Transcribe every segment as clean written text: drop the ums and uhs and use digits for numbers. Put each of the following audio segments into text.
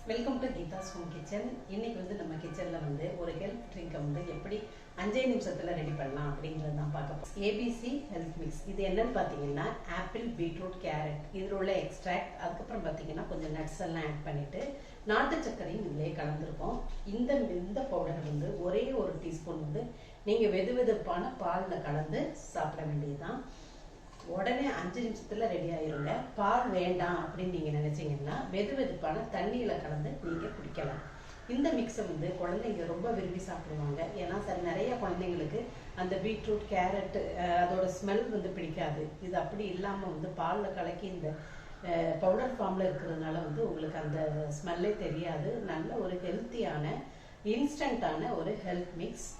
Welcome to Geetha's home kitchen. இன்னைக்கு நம்ம கிச்சன்ல ஒரு ஹெல்த் ட்ரிங்கை எப்படி 5 நிமிஷத்துல ரெடி பண்ணலாம் அப்படிங்கறது தான் பார்க்க போறோம். ABC health mix. இது என்னன்னு பாத்தீங்கன்னா ஆப்பிள், பீட்ரூட், கேரட் இதுல உள்ள எக்ஸ்ட்ராக்ட், அதுக்கப்புறம் பாத்தீங்கன்னா கொஞ்சம் நட்ஸ் எல்லாம் ஆட் பண்ணிட்டு நாட்டு சர்க்கரையும் இதுலயே கலந்துருக்கோம். இந்த பவுடர் ஒரே ஒரு டீஸ்பூன் நீங்க வெதுவெதுப்பான பால்ல கலந்து சாப்பிட வேண்டியதுதான். உடனே 5 நிமிஷத்துல ரெடி ஆயிருங்க. பால் வேண்டாம் அப்படின்னு நீங்க நினைச்சீங்கன்னா வெதுவெதுப்பான தண்ணியில கலந்து நீங்க குடிக்கலாம். இந்த மிக்ஸை குழந்தைங்க ரொம்ப விரும்பி சாப்பிடுவாங்க. ஏன்னா நிறைய குழந்தைங்களுக்கு அந்த பீட்ரூட், கேரட் அதோட ஸ்மெல் பிடிக்காது. இது அப்படி இல்லாம பால்ல கலக்கி இந்த பவுடர் ஃபார்ம்ல இருக்கிறதுனால உங்களுக்கு அந்த ஸ்மெல்லே தெரியாது. நல்ல ஒரு ஹெல்த்தியான இன்ஸ்டன்டான ஒரு ஹெல்த் மிக்ஸ்.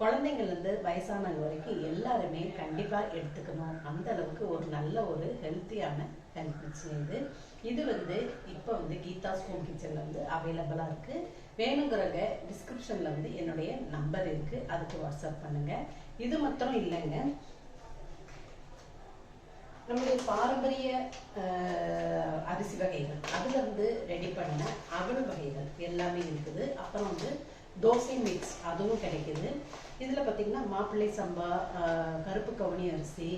குழந்தைங்கள்லேருந்து வயசானவங்க வரைக்கும் எல்லாருமே கண்டிப்பா எடுத்துக்கணும். அந்த அளவுக்கு ஒரு நல்ல ஒரு ஹெல்த்தியான ஹெல்த் மிக்ஸ் இது இப்போ கீதாஸ் ஹோம் கிச்சன்ல அவைலபிளா இருக்கு. வேணுங்கிறவங்க டிஸ்கிரிப்ஷன்ல என்னுடைய நம்பர் இருக்கு, அதுக்கு வாட்ஸ்அப் பண்ணுங்க. இது மாத்திரம் இல்லைங்க, நம்முடைய பாரம்பரிய அரிசி வகைகள் அதுல ரெடி பண்ண அவல் வகைகள் எல்லாமே இருக்குது. அப்புறம் தோசை மிக்ஸ் அதுவும் கிடைக்குது. இதுல பாத்தீங்கன்னா மாப்பிள்ளை சம்பா, கருப்பு கவுனி அரிசி,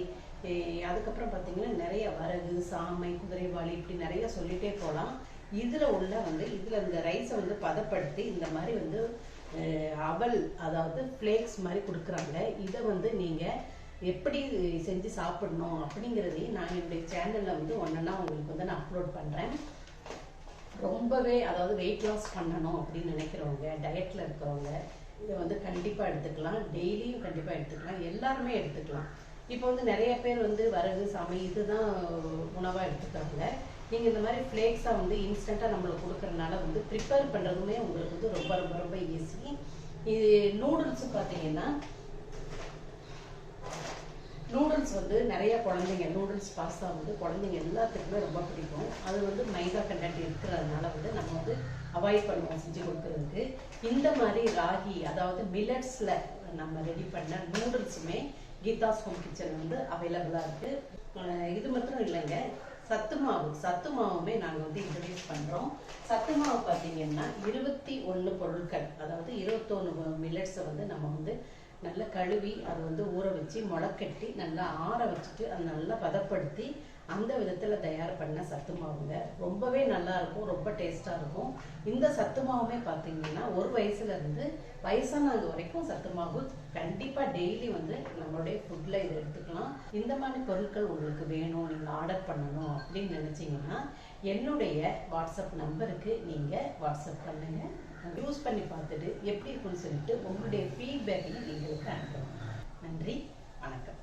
அதுக்கப்புறம் பாத்தீங்கன்னா நிறைய வரகு, சாமை, குதிரைவாளி, இப்படி நிறைய சொல்லிட்டே போகலாம். இதுல உள்ள இதுல இந்த ரைஸை பதப்படுத்தி இந்த மாதிரி அவல், அதாவது ஃபிளேக்ஸ் மாதிரி கொடுக்குறாங்க. இதை நீங்க எப்படி செஞ்சு சாப்பிடணும் அப்படிங்கிறதையும் நான் என்னுடைய சேனல்ல ஒன்னொன்னா உங்களுக்கு நான் அப்லோட் பண்றேன். ரொம்பவே, அதாவது வெயிட் லாஸ் பண்ணணும் அப்படின்னு நினைக்கிறவங்க, டயட்ல இருக்கிறவங்க இதை கண்டிப்பா எடுத்துக்கலாம். டெய்லியும் கண்டிப்பா எடுத்துக்கலாம், எல்லாருமே எடுத்துக்கலாம். இப்போ நிறைய பேர் வரகு, சாமை இதுதான் உணவா எடுத்துக்காங்க. நீங்க இந்த மாதிரி ஃபிளேக்ஸா இன்ஸ்டன்டா நம்மளுக்கு கொடுக்கறதுனால ப்ரிப்பேர் பண்றதுமே உங்களுக்கு ரொம்ப ரொம்ப ரொம்ப ஈஸி. இது நூடுல்ஸ் பாத்தீங்கன்னா, நூடுல்ஸ் நிறைய குழந்தைங்க நூடுல்ஸ், பாஸ்தா குழந்தைங்க எல்லாத்துக்குமே ரொம்ப பிடிக்கும். அது மைதா கண்டென்ட் இருக்கிறதுனால நம்ம அவாய்ட் பண்ணுவோம் செஞ்சு கொடுக்கறதுக்கு. இந்த மாதிரி ராகி, அதாவது மில்லட்ஸ்ல நம்ம ரெடி பண்ண நூடுல்ஸுமே கீதாஸ் ஹோம் கிச்சன் அவைலபிளா இருக்கு. இது மாத்திரம் இல்லைங்க, சத்து மாவுமே நாங்க இன்ட்ரடியூஸ் பண்றோம். சத்து மாவு பாத்தீங்கன்னா 21 பொருட்கள், அதாவது 21 மில்லட்ஸை நம்ம நல்லா கழுவி அதை ஊற வச்சு முளைக்கட்டி நல்லா ஆற வச்சுட்டு அதை நல்லா பதப்படுத்தி அந்த விதத்துல தயார் பண்ண சத்து மாவுங்க. ரொம்பவே நல்லா இருக்கும், ரொம்ப டேஸ்டா இருக்கும். இந்த சத்து மாவுமே பாத்தீங்கன்னா ஒரு வயசுல இருந்து வயசானவங்க வரைக்கும் சத்து மாவு கண்டிப்பா டெய்லி நம்மளுடைய ஃபுட்ல இதை எடுத்துக்கலாம். இந்த மாதிரி பொருட்கள் உங்களுக்கு வேணும், நீங்க ஆர்டர் பண்ணணும் அப்படின்னு நினைச்சீங்கன்னா என்னுடைய வாட்ஸ்அப் நம்பருக்கு நீங்க வாட்ஸ்அப் பண்ணுங்க. யூஸ் பண்ணி பார்த்துட்டு எப்படி இருக்குன்னு சொல்லிட்டு உங்களுடைய ஃபீட்பேக்கையும் எங்களுக்கு அனுப்பணும். நன்றி, வணக்கம்.